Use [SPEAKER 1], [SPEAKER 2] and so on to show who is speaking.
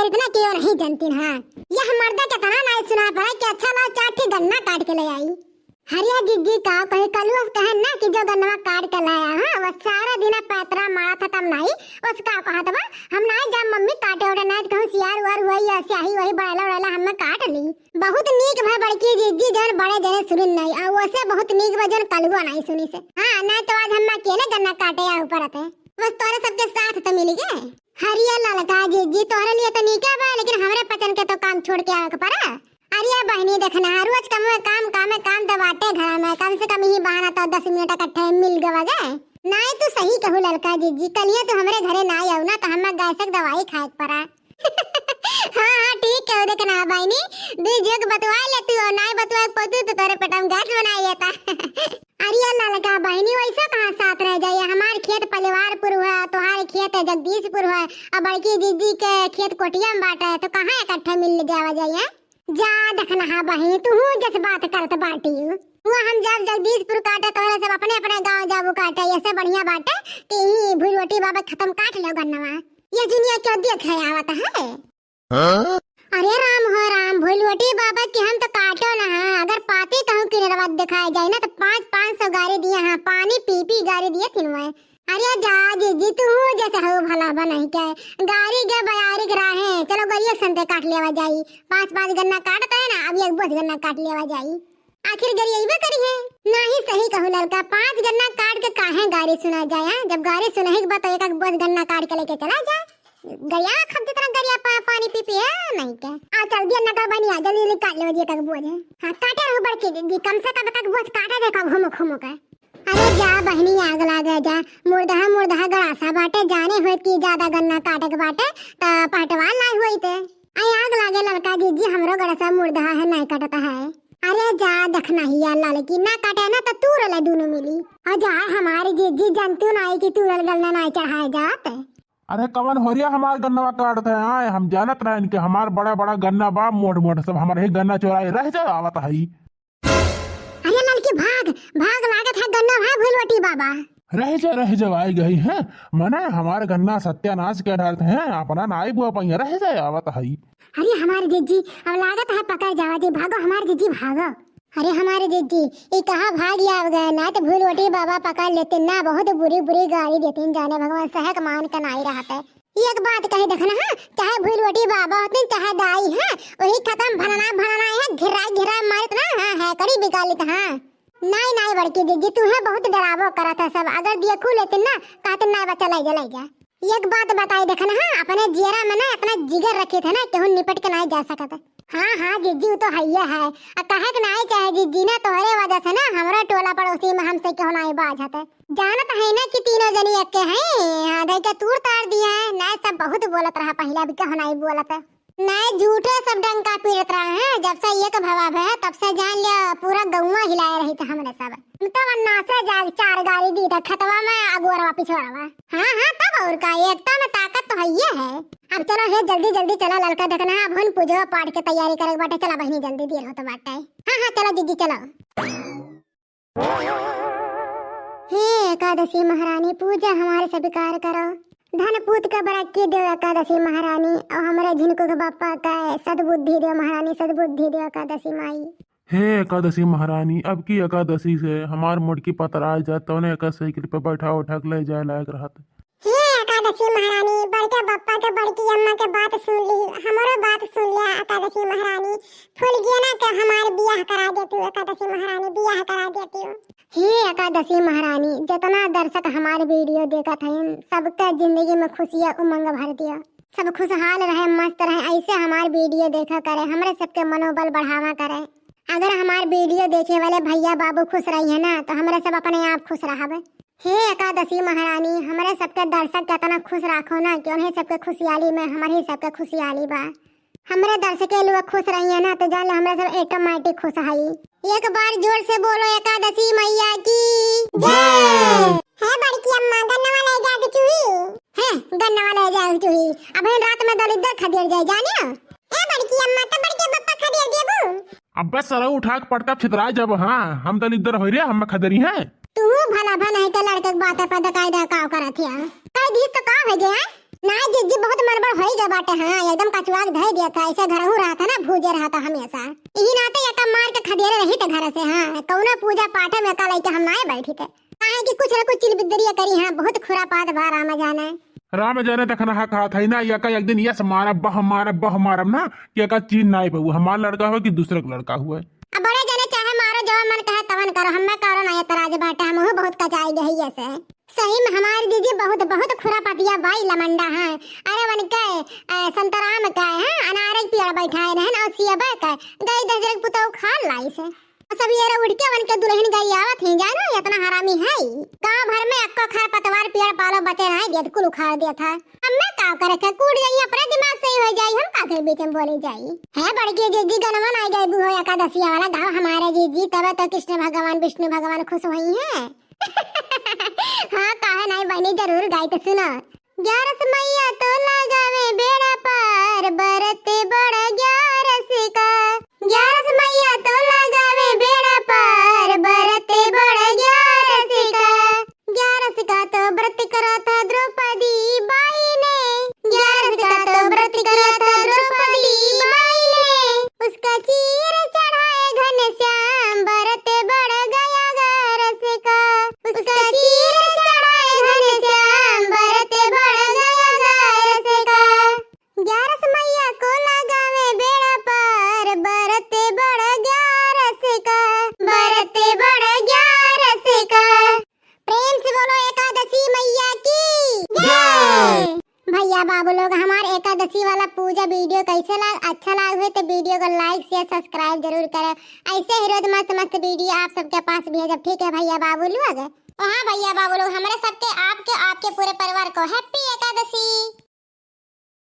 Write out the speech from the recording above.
[SPEAKER 1] करी ना कि नहीं जानती हाँ यह मर्दा के तना नहीं सुना पड़ा कि अच्छा ला चाट गन्ना काट के ले आई। हरिया जिज्जी का कहे कलुआ कहे ना कि जो गन्ना काट के लाया हां वो सारा दिन पैतरा मारा था तब नहीं उसका कहा था हम नहीं जब मम्मी काटे और ना कहूं सियार वर वही ऐसे ही वही बड़ला हम काट ली। बहुत नीक भाई बड़की जिज्जी जन बड़े जने सुनी नहीं और वैसे बहुत नीक वजन कलुआ नहीं सुनी से हां नहीं तो आज हम अकेले गन्ना काटे या ऊपर आते बस तोरे सबके साथ तो मिल गए। हरिया ललका जिज्जी तोरे लिए तो नीक है लेकिन हमरे पचन के तो काम छोड़ के आवे के पड़ा। अरे बहनी देखना रोज काम तो बाटे घर में कम से कम ही बहाना तो 10 मिनट का टाइम मिल गवा गए नहीं तो सही कहू ललका जीजी कलिए तो हमरे घरे ना आऊ ना तो हम गैस दवाई खाए पड़ा। हाँ ठीक है देखना बहनी दू जग बतवा लेती और नहीं बतवा पतू तो तेरे पेट में गैस बनाई लेता। अरे ललका बहनी वैसा कहाँ साथ रह जाए हमारे खेत परिवारपुर हुआ तुम्हारे खेत जगदीशपुर हुआ और बड़की जीजी के खेत कोटिया में बांटा है तो कहाँ इकट्ठे मिल जावा जाइए जा देखना हाँ बहनी तू जैसे बात करते बाटी वो हम जब जगदीशपुर काटे तो सब अपने अपने गांव जाबू काटे ऐसे बढ़िया बाटे कि ही भूलवटी बाबा खत्म काट लो गन्नवा ये दुनिया क्यों देख है आवत है। अरे राम हो राम भूलवटी बाबा की हम तो काटो ना अगर पाती कहूँ कि नरवत दिखाई जाए ना तो 500 गाड़ी दिए हाँ पानी पी गाड़ी दिए तीन। अरे जा जी तू जैसे हो भला बना क्या गाड़ी के बयारी राहे चलो गरिया संते काट लेवा जाई 5 गन्ना काटता है ना अब एक बोझ गन्ना काट लेवा जाई आखिर गरिया इबे करी है नहीं सही कहू लड़का 5 गन्ना काट के काहे गाड़ी सुना जाए जब गाड़ी सुने के बाद एक बोझ गन्ना काट के लेके चला जा गरिया खब जितना गरिया पानी पी है नहीं क्या आ चल दिया ना का बनिया जल्दी काट लेवा जी तक बोझ हां काटे रहो बड़के कम से कम तक बोझ काटा देखा घुमो का। अरे जा बहनी आग लागे जा मुर्दा गड़ासा बाटे जाने होत की ज्यादा गन्ना काटे के बाटे त पटवाल नहीं होइते आई आग लागे लड़का जीजी हमरो गड़ासा मुर्दा है नहीं काटता है। अरे जा देखना ही या लड़की ना काटे ना तो तूरल दोनों मिली और जा हमारी जीजी जानती नहीं कि तूरल गन्ना नहीं चढ़ाए जाते।
[SPEAKER 2] अरे कवन होरिया हमार गन्ना काटते हैं आए हम जानत रहे इनके हमार बड़ा गन्ना बा मोट सब हमारे गन्ना चोराए रह जा आवत है।
[SPEAKER 1] अरे लड़की भाग लागत है गन्ना है भूलवटी बाबा
[SPEAKER 2] रह जा आई गई है मना हमारे गन्ना सत्यानाश के डालते हैं अपना नाई बुआ पहिया रह जाए आवत है।
[SPEAKER 1] अरे हमारे जीजी अब लागत है पकड़ जावा जी भागो हमारे जीजी भागो। अरे हमारे जीजी ये कहाँ भाग गया ना तो भूलवटी बाबा पकड़ लेते ना बहुत बुरी गाड़ी देते जाने भगवान सहक मान के नहीं रहते। एक बात कही देखना है चाहे भूलवटी बाबा होते चाहे दाई है वही खत्म भरना है घिरा मारत ना है कड़ी बिकालित हाँ नहीं बड़की दीदी तू है बहुत डरावो करा था सब अगर दिया खू लेते ना कहते ना बच्चा लाई जा। एक बात बताई देखना है अपने जियरा में ना अपना जिगर रखे थे ना केहू निपट के नहीं जा सकता। हाँ जीजी तो है कहे के नहीं चाहे जीजी ना तोहरे वजह से ना हमारा टोला पड़ोसी में हमसे क्यों नहीं बाज है जानत है ना कि तीनों जनी एक के हैं आधे के तूर तार दिया है ना सब बहुत बोलत रहा पहला भी क्यों नहीं बोलत नहीं झूठे सब डंका पीड़त रहा है जब से एक भवाब है तब से जान लिया पूरा गौवा हिलाए रही था हमने सब तो वरना से जाग 4 गाड़ी दी था खतवा में अगोरवा पिछवाड़वा हाँ तब और का एकता में ताकत तो है ये है। अब चलो है जल्दी चला लड़का देखना है भन पूजो पाठ के तैयारी करे बाटे चला बहनी जल्दी देर हो तो बाटे हाँ चलो दीदी चलो। हे एकादशी महारानी पूजा हमारे स्वीकार करो धन पूत का बरक्की दो एकादशी महारानी और हमारे झिनको के बापा का सद्बुद्धि दो महारानी सद्बुद्धि दो एकादशी माई।
[SPEAKER 2] हे एकादशी महारानी अब की एकादशी से हमार मुड़की पतरा जाए तो ने एक साइकिल पे बैठा उठा के ले जाए लायक रहत।
[SPEAKER 1] हे एकादशी महारानी बड़का बापा के बड़की अम्मा के बात सुन ली हमारो बात सुन लिया एकादशी महारानी फूल गया ना कि हमारे बियाह करा देती एकादशी महारानी बियाह करा देती हूँ। हे एकादशी महारानी जितना दर्शक हमारे वीडियो देखा थे सबका जिंदगी में खुशियाँ उमंग भर दिया सब खुशहाल रहे मस्त रहे ऐसे हमारे वीडियो देखा करे हमारे सबके मनोबल बढ़ावा करे। अगर हमारे वीडियो देखे वाले भैया बाबू खुश रही है ना तो हमारे सब अपने आप खुश रहा। हे एकादशी महारानी हमारे सबके दर्शक कितना खुश रखो ना कि उन्हें सबके खुशहाली में हमारे सबके खुशहाली बा हमारे दर्शक लोग खुश रही है ना तो जान हमारे सब ऑटोमेटिक खुश है। एक बार जोर से बोलो एकादशी मैया की जय। है बड़की अम्मा गन्ना वाला जाग चुही है गन्ना वाला जाग चुही अब रात में दलिद्दर खदेड़ जाए जाने ए बड़की अम्मा तो बड़के पप्पा खदेड़ देबू
[SPEAKER 2] अब बस सर उठा के पड़ता छितरा जब हाँ हम दलिद्दर हो रे हम खदरी हैं
[SPEAKER 1] तू भला भला है के लड़के के बात पर दकाई दा का करत है कई दिस तो का हो गया ना जीजी बहुत मरबड़ हमारा हो ही गया बाटे। हाँ एकदम कचुआ के धय दिया था, ऐसे घर हूँ रहा था ना, भूजे रहा था हमेशा। यही नाते यका मार के खदेरे रही थे घर से। हाँ कौनो पूजा पाठ में का लेके हम ना बैठी थे, काहे कि कुछ न कुछ चिलबिदरिया करी। हाँ बहुत खुरापात बा रामा जाने।
[SPEAKER 2] राम जाने तक ना कहा था ना यका एक दिन यस मारब बह मारब ना कि यका चीन ना बहू हमार लड़का हुआ कि दूसरे का लड़का हुआ।
[SPEAKER 1] अब बड़े जने चाहे मारो जो मन कहे तवन करो, हमें करो ना ये तराज बाटे। हम बहुत कचाई गई ऐसे। सही में हमारी दीदी बहुत बहुत खुरापतिया बाई लमंडा है। अरे वन के संतराम का है अनारे पेड़ बैठाए रहन और सियाबा का गई दजरे पुतौ खा लाई से सब ये उड़ के वन के दुल्हन गई आवत ही जानो इतना हरामी है। गांव भर में अक्का खा पतवार पेड़ पालो बचे रहे गेट कुल उखाड़ दिया था। अब मैं का करे थे कूद गई अपने दिमाग से ही हो जाई, हम का करे बीच में बोली जाई है। बड़की जीजी गनवन आ गई बुहो एकादशी वाला गांव हमारे जीजी, तब तो कृष्ण भगवान विष्णु भगवान खुश हुई है। हाँ कहा नहीं बहनी जरूर गाय के सुनो। 11 मैया तो लगावे बेड़ा पार बरते बड़ा 11 का। 11 मैया तो लगावे बेड़ा पार बरते बड़ा 11 का। 11 का तो व्रत करा था द्रौपदी बाई ने। 11 का तो व्रत करा था द्रौपदी बाई ने। उसका चीर चढ़ाए घनश्याम बरते बड़ा गया 11 का। उसका चीर चढ़ाए घनश्याम बरते बड़ा गया 11 का। 11 मैया को लगावे बेड़ा पार बरते बड़ा 11 का। बरते बड़ा 11 का। प्रेम से बोलो एकादशी मैया की जय। भैया बाबू लोग हमारे एकादशी वाला पूजा वीडियो कैसे अच्छा लगा तो वीडियो को लाइक शेयर सब्सक्राइब जरूर करें। ऐसे ही रोज मस्त मस्त वीडियो आप सबके पास भी है जब, ठीक है भैया बाबू लोग। हाँ भैया बाबू लोग हमारे सबके आपके पूरे परिवार को हैप्पी एकादशी।